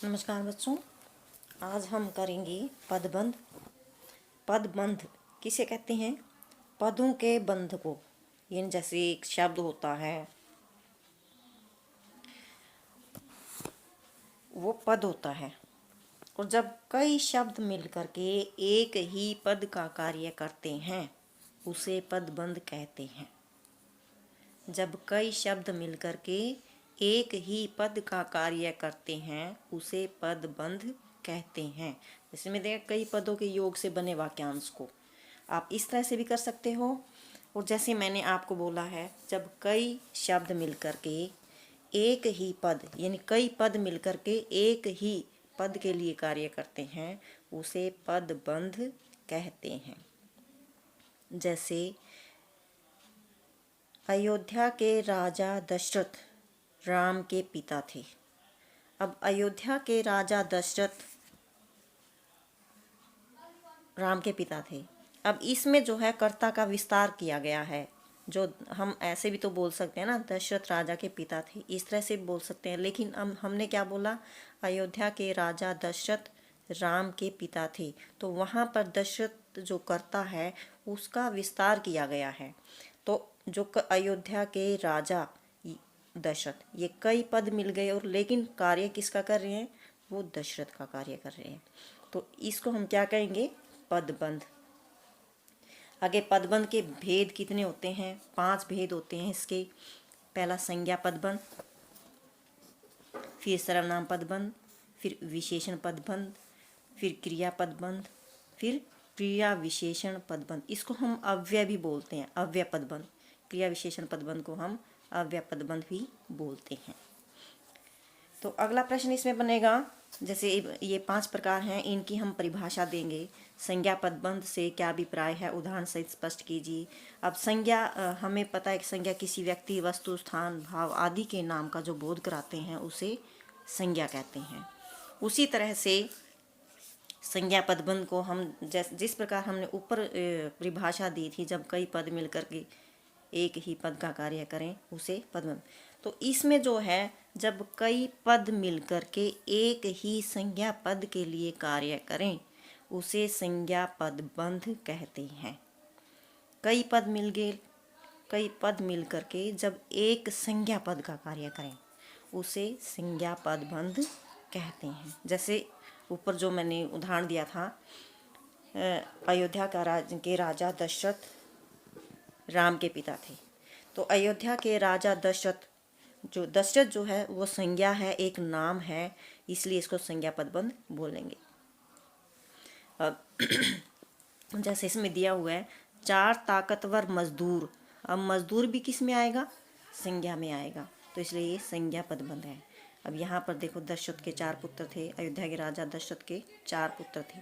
नमस्कार बच्चों, आज हम करेंगे पदबंध। पदबंध किसे कहते हैं? पदों के बंध को। यानी जैसे एक शब्द होता है वो पद होता है, और जब कई शब्द मिलकर के एक ही पद का कार्य करते हैं उसे पदबंध कहते हैं। जब कई शब्द मिलकर के एक ही पद का कार्य करते हैं उसे पदबंध कहते हैं। जैसे में देखा कई पदों के योग से बने वाक्यांश को आप इस तरह से भी कर सकते हो, और जैसे मैंने आपको बोला है जब कई शब्द मिलकर के एक ही पद यानी कई पद मिलकर के एक ही पद के लिए कार्य करते हैं उसे पदबंध कहते हैं। जैसे अयोध्या के राजा दशरथ राम के पिता थे। अब अयोध्या के राजा दशरथ राम के पिता थे। अब इसमें जो है कर्ता का विस्तार किया गया है। जो हम ऐसे भी तो बोल सकते हैं ना, दशरथ राजा के पिता थे, इस तरह से भी बोल सकते हैं, लेकिन हमने क्या बोला? अयोध्या के राजा दशरथ राम के पिता थे, तो वहाँ पर दशरथ जो कर्ता है उसका विस्तार किया गया है। तो जो अयोध्या के राजा दशरथ, ये कई पद मिल गए और लेकिन कार्य किसका कर रहे हैं? वो दशरथ का कार्य कर रहे हैं, तो इसको हम क्या कहेंगे? पदबंध। आगे पदबंध के भेद कितने होते हैं? 5 भेद होते हैं इसके। पहला संज्ञा पदबंध, फिर सर्वनाम पदबंध, फिर विशेषण पदबंध, फिर क्रिया पदबंध, फिर क्रिया विशेषण पदबंध। इसको हम अव्यय भी बोलते हैं, अव्यय पदबंध। क्रिया विशेषण पदबंध को हम अव्यय पदबंध भी बोलते हैं। तो अगला प्रश्न इसमें बनेगा, जैसे ये 5 प्रकार हैं, इनकी हम परिभाषा देंगे। संज्ञा पदबंध से क्या अभिप्राय है, उदाहरण सहित स्पष्ट कीजिए। अब संज्ञा, हमें पता है कि संज्ञा किसी व्यक्ति, वस्तु, स्थान, भाव आदि के नाम का जो बोध कराते हैं उसे संज्ञा कहते हैं। उसी तरह से संज्ञा पदबंध को हम जिस प्रकार हमने ऊपर परिभाषा दी थी, जब कई पद मिलकर के एक ही पद का कार्य करें उसे पदबंध। तो इसमें जो है जब कई पद मिलकर के एक ही संज्ञा पद के लिए कार्य करें उसे संज्ञा पदबंध कहते हैं। कई पद मिल करके जब एक संज्ञा पद का कार्य करें उसे संज्ञा पदबंध कहते हैं। जैसे ऊपर जो मैंने उदाहरण दिया था, अयोध्या के राजा दशरथ राम के पिता थे, तो अयोध्या के राजा दशरथ जो है वो संज्ञा है, एक नाम है, इसलिए इसको संज्ञा पदबंध बोलेंगे। अब जैसे इसमें दिया हुआ है 4 ताकतवर मजदूर। अब मजदूर भी किस में आएगा? संज्ञा में आएगा, तो इसलिए ये संज्ञा पदबंध है। अब यहाँ पर देखो दशरथ के 4 पुत्र थे, अयोध्या के राजा दशरथ के 4 पुत्र थे,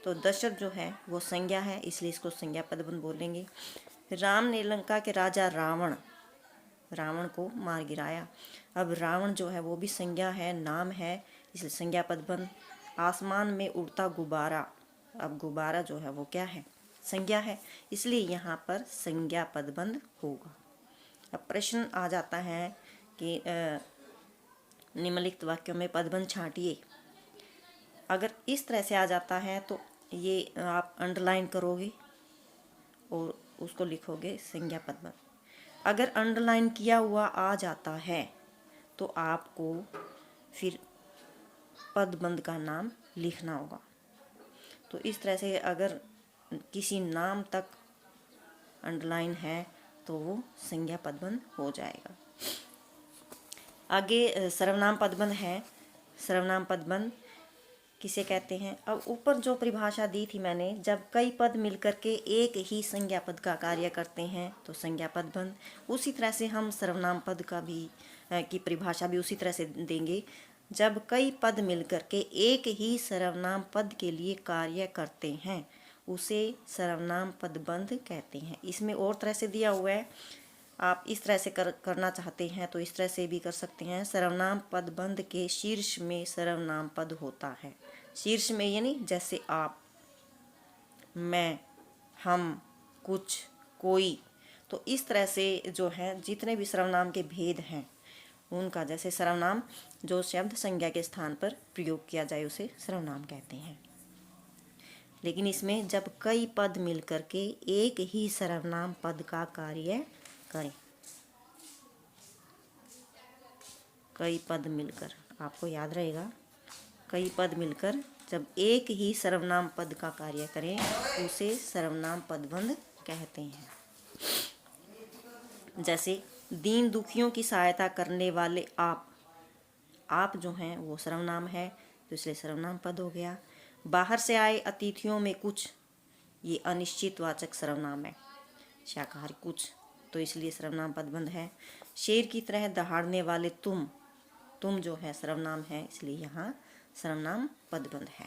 तो दशरथ जो है वो संज्ञा है, इसलिए इसको संज्ञा पदबंध बोलेंगे। राम ने लंका के राजा रावण को मार गिराया। अब रावण जो है वो भी संज्ञा है, नाम है, इसलिए संज्ञा पदबंध। आसमान में उड़ता गुब्बारा, अब गुब्बारा जो है वो क्या है? संज्ञा है, इसलिए यहाँ पर संज्ञा पदबंध होगा। अब प्रश्न आ जाता है कि निम्नलिखित वाक्यों में पदबंध छांटिए। अगर इस तरह से आ जाता है तो ये आप अंडरलाइन करोगे और उसको लिखोगे संज्ञा पदबंध। अगर अंडरलाइन किया हुआ आ जाता है तो आपको फिर पदबंध का नाम लिखना होगा। तो इस तरह से अगर किसी नाम तक अंडरलाइन है तो वो संज्ञा पदबंध हो जाएगा। आगे सर्वनाम पदबंध है। सर्वनाम पदबंध किसे कहते हैं? अब ऊपर जो परिभाषा दी थी मैंने, जब कई पद मिलकर के एक ही संज्ञा पद का कार्य करते हैं तो संज्ञा पदबंध। उसी तरह से हम सर्वनाम पद का भी की परिभाषा भी उसी तरह से देंगे। जब कई पद मिलकर के एक ही सर्वनाम पद के लिए कार्य करते हैं उसे सर्वनाम पदबंध कहते हैं। इसमें और तरह से दिया हुआ है, आप इस तरह से करना चाहते हैं तो इस तरह से भी कर सकते हैं। सर्वनाम पदबंध के शीर्ष में सर्वनाम पद होता है। शीर्ष में यानी जैसे आप, मैं, हम, कुछ, कोई, तो इस तरह से जो है जितने भी सर्वनाम के भेद हैं उनका, जैसे सर्वनाम जो शब्द संज्ञा के स्थान पर प्रयोग किया जाए उसे सर्वनाम कहते हैं। लेकिन इसमें जब कई पद मिलकर के एक ही सर्वनाम पद का कार्य करें, कई पद मिलकर, आपको याद रहेगा, कई पद मिलकर जब एक ही सर्वनाम पद का कार्य करें उसे सर्वनाम पदबंध कहते हैं। जैसे दीन दुखियों की सहायता करने वाले आप जो हैं वो सर्वनाम है, तो इसलिए सर्वनाम पद हो गया। बाहर से आए अतिथियों में कुछ, ये अनिश्चितवाचक सर्वनाम है, शाकाहारी कुछ, तो इसलिए सर्वनाम पदबंध है। शेर की तरह दहाड़ने वाले तुम जो है सर्वनाम है, इसलिए यहाँ सर्वनाम पदबंध है।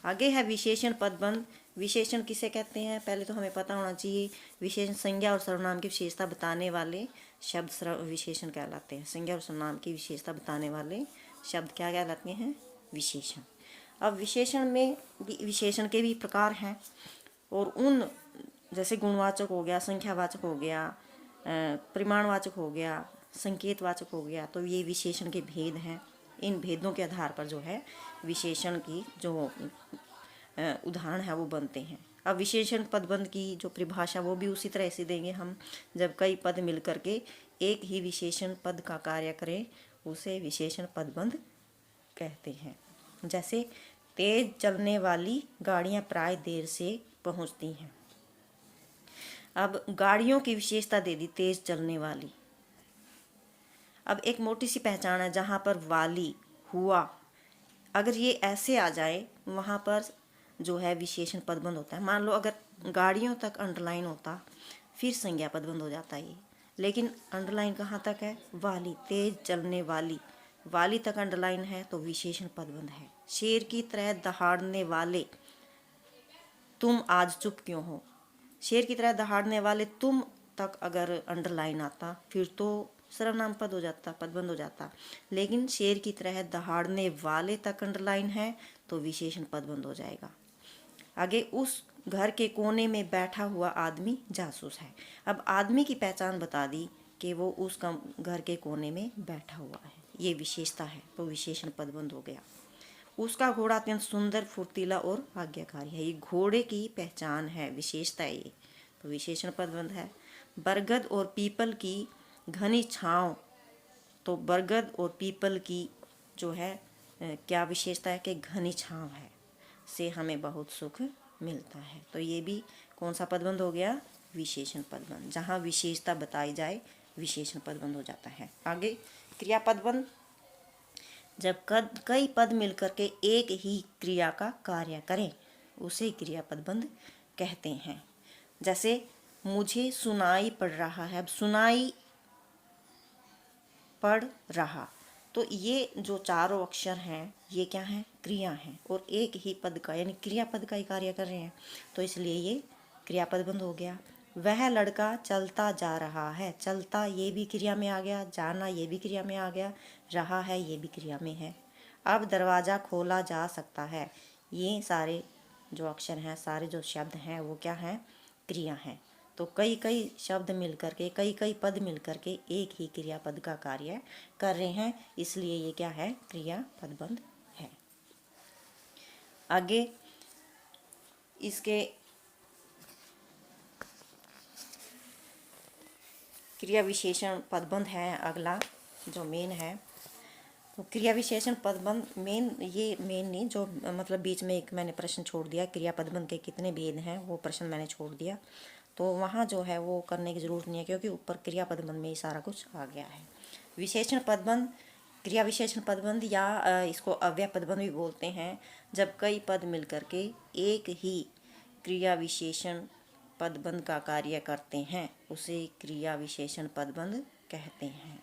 आगे है विशेषण पदबंध। विशेषण किसे कहते हैं, पहले तो हमें पता होना चाहिए। विशेषण संज्ञा और सर्वनाम की विशेषता बताने वाले शब्द विशेषण कहलाते हैं। संज्ञा और सर्वनाम की विशेषता बताने वाले शब्द क्या कहलाते हैं, विशेषण। अब विशेषण में विशेषण के भी प्रकार हैं, और उन जैसे गुणवाचक हो गया, संख्यावाचक हो गया, परिमाणवाचक हो गया, संकेतवाचक हो गया, तो ये विशेषण के भेद हैं। इन भेदों के आधार पर जो है विशेषण की जो उदाहरण है वो बनते हैं। अब विशेषण पदबंध की जो परिभाषा वो भी उसी तरह से देंगे हम। जब कई पद मिलकर के एक ही विशेषण पद का कार्य करें उसे विशेषण पदबंध कहते हैं। जैसे तेज चलने वाली गाड़ियां प्राय देर से पहुंचती हैं। अब गाड़ियों की विशेषता दे दी तेज चलने वाली। अब एक मोटी सी पहचान है जहाँ पर वाली, हुआ, अगर ये ऐसे आ जाए वहाँ पर जो है विशेषण पदबंध होता है। मान लो अगर गाड़ियों तक अंडरलाइन होता फिर संज्ञा पदबंध हो जाता है ये, लेकिन अंडरलाइन कहाँ तक है, वाली, तेज चलने वाली, वाली तक अंडरलाइन है तो विशेषण पदबंध है। शेर की तरह दहाड़ने वाले, तुम आज चुप क्यों हो, शेर की तरह दहाड़ने वाले तुम तक अगर अंडरलाइन आता फिर तो सर्वनाम पद हो जाता, पदबंध हो जाता। लेकिन शेर की तरह दहाड़ने वाले तक अंडरलाइन है तो विशेषण पदबंध हो जाएगा। आगे उस घर के कोने में बैठा हुआ आदमी जासूस है। अब आदमी की पहचान बता दी कि वो उस घर के कोने में बैठा हुआ है, ये विशेषता है तो विशेषण पदबंध हो गया। उसका घोड़ा अत्यंत सुंदर, फुर्तीला और आज्ञाकारी है, ये घोड़े की पहचान है, विशेषता है ये, तो विशेषण पदबंध है। बरगद और पीपल की घनी छांव, तो बरगद और पीपल की जो है क्या विशेषता है कि घनी छांव है, से हमें बहुत सुख मिलता है, तो ये भी कौन सा पदबंध हो गया, विशेषण पदबंध। जहाँ विशेषता बताई जाए विशेषण पदबंध हो जाता है। आगे क्रिया पदबंध। जब कई पद मिलकर के एक ही क्रिया का कार्य करें उसे क्रिया पदबंध कहते हैं। जैसे मुझे सुनाई पड़ रहा है, अब सुनाई पड़ रहा, तो ये जो चारों अक्षर हैं ये क्या हैं, क्रिया हैं, और एक ही पद का यानी क्रिया पद का ही कार्य कर रहे हैं, तो इसलिए ये क्रिया पदबंध हो गया। वह लड़का चलता जा रहा है, चलता ये भी क्रिया में आ गया, जाना ये भी क्रिया में आ गया, रहा है ये भी क्रिया में है। अब दरवाज़ा खोला जा सकता है, ये सारे जो अक्षर हैं, सारे जो शब्द हैं वो क्या हैं, क्रिया हैं। तो कई कई शब्द मिलकर के, कई कई पद मिलकर के एक ही क्रियापद का कार्य कर रहे हैं, इसलिए ये क्या है, क्रिया पदबंध है। आगे इसके क्रिया विशेषण पदबंध है, अगला जो मेन है। तो क्रिया विशेषण पदबंध मेन, ये मेन नहीं, जो मतलब बीच में एक मैंने प्रश्न छोड़ दिया, क्रिया पदबंध के कितने भेद हैं वो प्रश्न मैंने छोड़ दिया, तो वहाँ जो है वो करने की ज़रूरत नहीं है क्योंकि ऊपर क्रिया पदबंध में ही सारा कुछ आ गया है। विशेषण पदबंध, क्रिया विशेषण पदबंध या इसको अव्यय पदबंध भी बोलते हैं। जब कई पद मिलकर के एक ही क्रिया विशेषण पदबंध का कार्य करते हैं उसे क्रिया विशेषण पदबंध कहते हैं।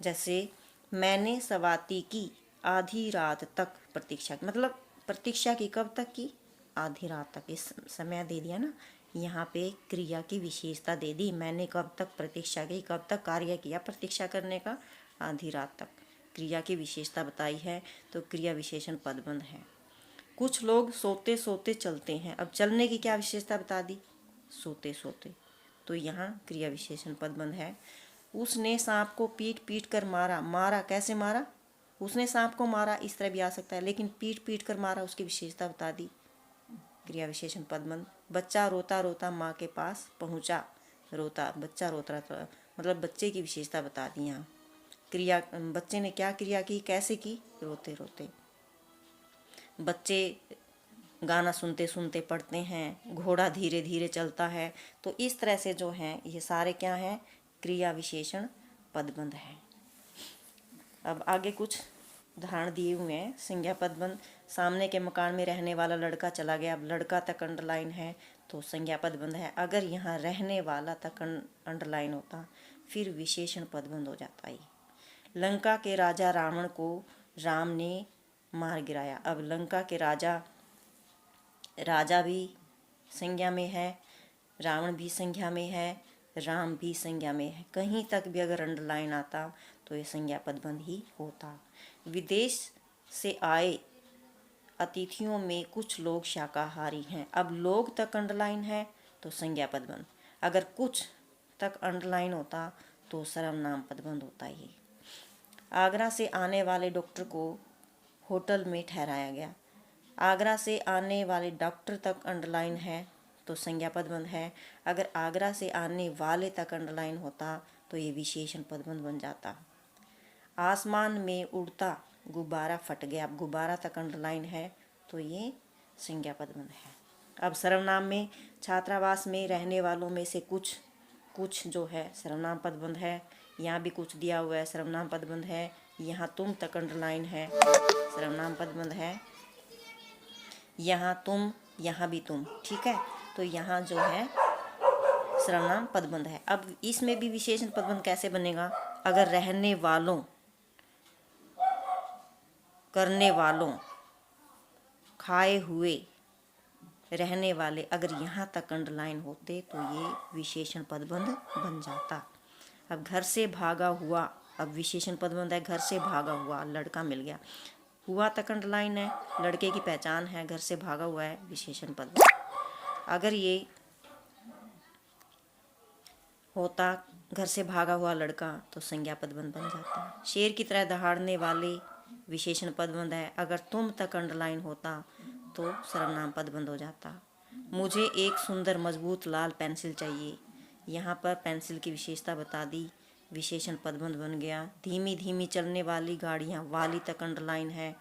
जैसे मैंने स्वाति की आधी रात तक प्रतीक्षा, मतलब प्रतीक्षा की कब तक की, आधी रात तक, इस समय दे दिया ना, यहाँ पे क्रिया की विशेषता दे दी, मैंने कब तक प्रतीक्षा की, कब तक कार्य किया प्रतीक्षा करने का, आधी रात तक, क्रिया की विशेषता बताई है तो क्रिया विशेषण पदबंध है। कुछ लोग सोते सोते चलते हैं, अब चलने की क्या विशेषता बता दी, सोते सोते, तो यहाँ क्रिया विशेषण पदबंध है। उसने सांप को पीट पीट कर मारा। मारा कैसे मारा? उसने सांप को मारा, इस तरह भी आ सकता है, लेकिन पीट पीट कर मारा उसकी विशेषता बता दी, क्रिया विशेषण पदबंध। बच्चा रोता रोता माँ के पास पहुँचा। रोता, बच्चा रोता रोता, मतलब बच्चे की विशेषता बता दी यहाँ। क्रिया, बच्चे ने क्या क्रिया की, कैसे की? रोते रोते। बच्चे गाना सुनते सुनते पढ़ते हैं, घोड़ा धीरे धीरे चलता है। तो इस तरह से जो हैं ये सारे क्या हैं? क्रिया विशेषण पदबंध है। अब आगे कुछ उदाहरण दिए हुए हैं। संज्ञा पदबंध, सामने के मकान में रहने वाला लड़का चला गया। अब लड़का तक अंडरलाइन है तो संज्ञा पदबंध है। अगर यहाँ रहने वाला तक अंडरलाइन होता फिर विशेषण पदबंध हो जाता है। लंका के राजा रावण को राम ने मार गिराया। अब लंका के राजा भी संज्ञा में है, रावण भी संज्ञा में है, राम भी संज्ञा में है। कहीं तक भी अगर अंडरलाइन आता तो ये संज्ञा पदबंध ही होता। विदेश से आए अतिथियों में कुछ लोग शाकाहारी हैं। अब लोग तक अंडरलाइन है तो संज्ञा पदबंध। अगर कुछ तक अंडरलाइन होता तो सर्वनाम पदबंध होता ही। आगरा से आने वाले डॉक्टर को होटल में ठहराया गया। आगरा से आने वाले डॉक्टर तक अंडरलाइन है तो संज्ञा पदबंध है। अगर आगरा से आने वाले तक अंडरलाइन होता तो ये विशेषण पदबंध बन जाता। आसमान में उड़ता गुब्बारा फट गया। अब गुब्बारा तक अंडरलाइन है तो ये संज्ञा पदबंध है। अब सर्वनाम में छात्रावास में रहने वालों में से कुछ जो है सर्वनाम पदबंध है। यहाँ भी कुछ दिया हुआ है, सर्वनाम पदबंध है। यहाँ तुम तक अंडरलाइन है, सर्वनाम पदबंध है। यहाँ तुम, यहाँ भी तुम, ठीक है। तो यहाँ जो है सर्वनाम पदबंध है। अब इसमें भी विशेषण पदबंध कैसे बनेगा? अगर रहने वालों, करने वालों, खाए हुए, रहने वाले, अगर यहाँ तक अंडरलाइन होते तो ये विशेषण पदबंध बन जाता। अब घर से भागा हुआ, अब विशेषण पदबंध है। घर से भागा हुआ, लड़का मिल गया। हुआ तक अंडरलाइन है, लड़के की पहचान है, घर से भागा हुआ है, विशेषण पदबंध। अगर ये होता घर से भागा हुआ लड़का तो संज्ञा पदबंध बन जाता। शेर की तरह दहाड़ने वाले, विशेषण पदबंध है। अगर तुम तक अंडरलाइन होता तो सर्वनाम पदबंध हो जाता। मुझे एक सुंदर मजबूत लाल पेंसिल चाहिए। यहाँ पर पेंसिल की विशेषता बता दी, विशेषण पदबंध बन गया। धीमी धीमी चलने वाली गाड़ियाँ, वाली तक अंडरलाइन है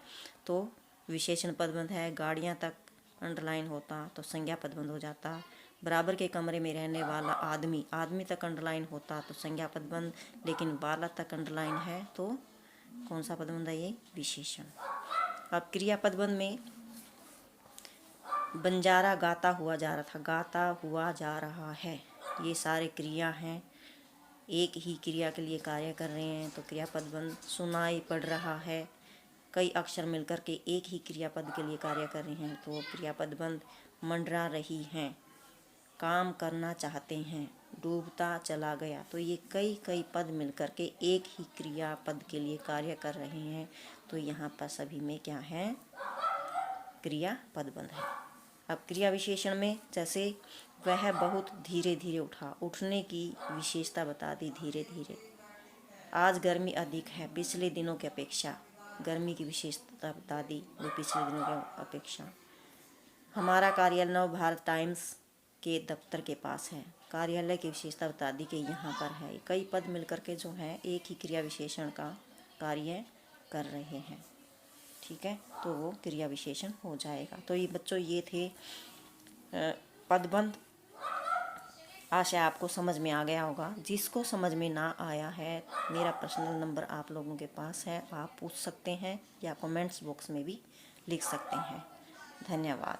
तो विशेषण पदबंध है। गाड़ियाँ तक अंडरलाइन होता तो संज्ञा पदबंध हो जाता। बराबर के कमरे में रहने वाला आदमी, आदमी तक अंडरलाइन होता तो संज्ञा पदबंध, लेकिन वाला तक अंडरलाइन है तो कौन सा पदबंध है? ये विशेषण। अब क्रिया पदबंध में बंजारा गाता हुआ जा रहा था, गाता हुआ जा रहा है, ये सारे क्रिया हैं, एक ही क्रिया के लिए कार्य कर रहे हैं तो क्रिया पदबंध। सुनाई पड़ रहा है, कई अक्षर मिलकर के एक ही क्रियापद के लिए कार्य कर रहे हैं तो क्रियापद बंद। मंडरा रही हैं, काम करना चाहते हैं, डूबता चला गया, तो ये कई पद मिलकर के एक ही क्रियापद के लिए कार्य कर रहे हैं तो यहाँ पर सभी में क्या है? क्रियापद बंध है। अब क्रिया विशेषण में जैसे वह बहुत धीरे धीरे उठा, उठने की विशेषता बता दी, धीरे धीरे। आज गर्मी अधिक है पिछले दिनों की अपेक्षा, गर्मी की विशेषता बता दी वो पिछले दिनों की अपेक्षा। हमारा कार्यालय नव भारत टाइम्स के दफ्तर के पास है, कार्यालय की विशेषता बता दी कि यहाँ पर है। कई पद मिलकर के जो है एक ही क्रिया विशेषण का कार्य कर रहे हैं, ठीक है, तो वो क्रिया विशेषण हो जाएगा। तो ये बच्चों ये थे पदबंध। आशा आपको समझ में आ गया होगा। जिसको समझ में ना आया है मेरा पर्सनल नंबर आप लोगों के पास है, आप पूछ सकते हैं या कमेंट्स बॉक्स में भी लिख सकते हैं। धन्यवाद।